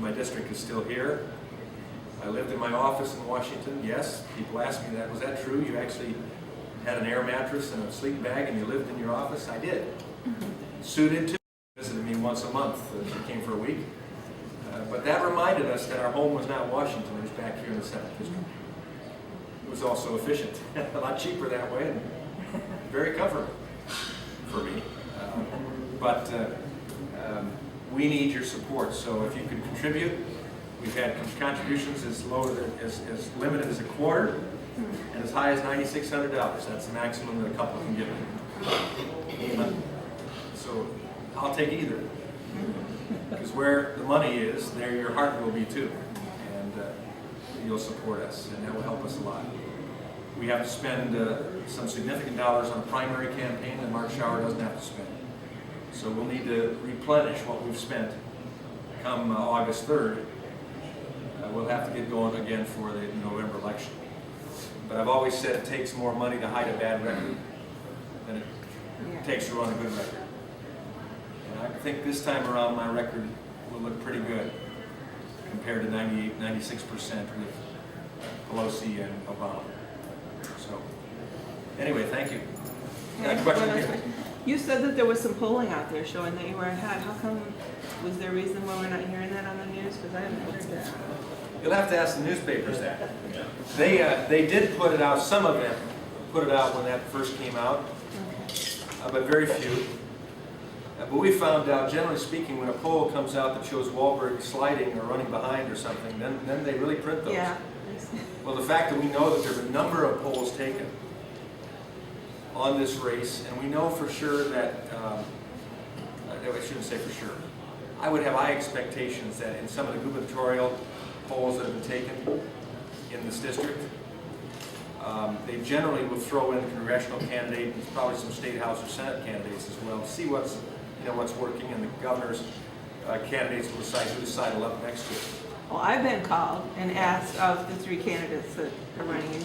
my district is still here. I lived in my office in Washington. Yes, people ask me that. Was that true? You actually had an air mattress and a sleeping bag and you lived in your office? I did. Sue did too. Visited me once a month. She came for a week. But that reminded us that our home was not Washington. It was back here in the 7th District. It was also efficient. A lot cheaper that way and very comfortable for me. But we need your support. So if you could contribute, we've had contributions as low as limited as a quarter and as high as $9,600. That's the maximum that a couple can give me. So I'll take either. Because where the money is, there your heart will be too. And you'll support us, and that will help us a lot. We have to spend some significant dollars on a primary campaign that Mark Schauer doesn't have to spend. So we'll need to replenish what we've spent come August 3rd. We'll have to get going again for the November election. But I've always said it takes more money to hide a bad record than it takes to run a good record. And I think this time around my record will look pretty good compared to 98, 96% with Pelosi and Obama. So, anyway, thank you. Okay. Question here? You said that there was some polling out there showing that you were ahead. How come? Was there a reason why we're not hearing that on the news? Because I haven't heard that. You'll have to ask the newspapers that. They did put it out, some of them put it out when that first came out, but very few. But we found out, generally speaking, when a poll comes out that shows Walberg sliding or running behind or something, then they really print those. Yeah. Well, the fact that we know that there's a number of polls taken on this race, and we know for sure that, I shouldn't say for sure, I would have high expectations that in some of the gubernatorial polls that have been taken in this district, they generally will throw in a congressional candidate and probably some state house or senate candidates as well to see what's working, and the governor's candidates will decide who to sidle up next to. Well, I've been called and asked of the 3 candidates that are running, and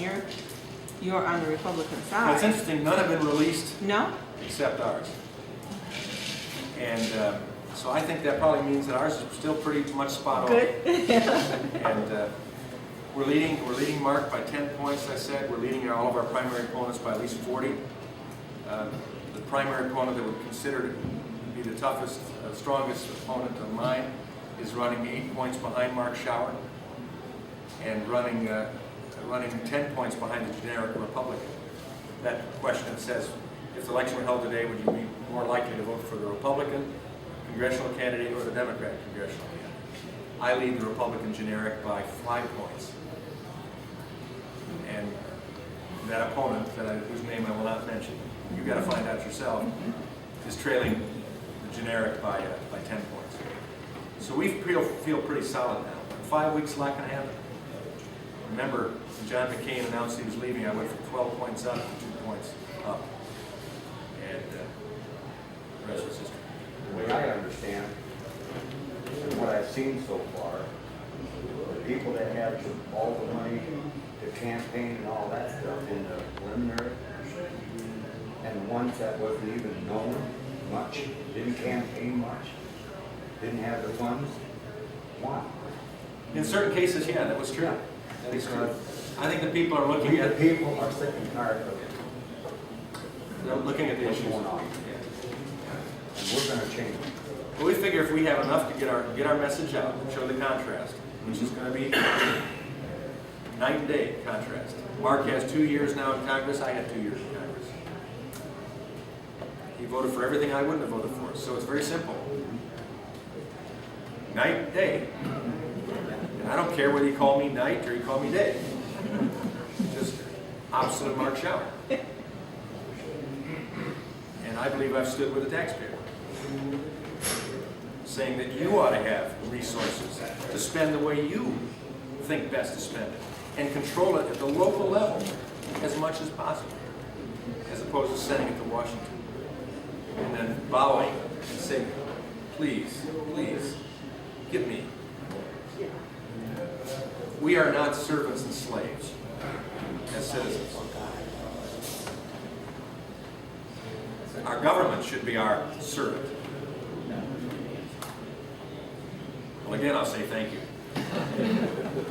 you're on the Republican side. Well, it's interesting, none have been released. No? Except ours. And so I think that probably means that ours is still pretty much spot on. Good. And we're leading Mark by 10 points, I said. We're leading all of our primary opponents by at least 40. The primary opponent that would consider to be the toughest, strongest opponent of mine is running 8 points behind Mark Schauer and running 10 points behind the generic Republican. That question says, if the election were held today, would you be more likely to vote for the Republican congressional candidate or the Democrat congressional candidate? I lead the Republican generic by 5 points. And that opponent, whose name I will not mention, you've got to find out yourself, is trailing the generic by 10 points. So we feel pretty solid now. In 5 weeks, a lot can happen. Remember, when John McCain announced he was leaving, I went from 12 points up to 2 points up. And the rest was history. The way I understand, and what I've seen so far, the people that had all the money to campaign and all that stuff in the preliminary, and the ones that wasn't even known much, didn't campaign much, didn't have the funds, won. In certain cases, yeah, that was true. That is true. I think the people are looking We, at the people, are sick and tired of the what's issues. going on. And we're going to change it. Well, we figure if we have enough to get our message out and show the contrast, which is going to be night and day contrast. Mark has 2 years now in Congress. I had 2 years in Congress. He voted for everything I wouldn't have voted for. So it's very simple. Night and day. And I don't care whether you call me night or you call me day. Just opposite of Mark Schauer. And I believe I've stood with the taxpayer, saying that you ought to have resources to spend the way you think best to spend it, and control it at the local level as much as possible, as opposed to sending it to Washington and then bowing and saying, please, please, give me. We are not servants and slaves as citizens. Our government should be our servant. Well, again, I'll say thank you.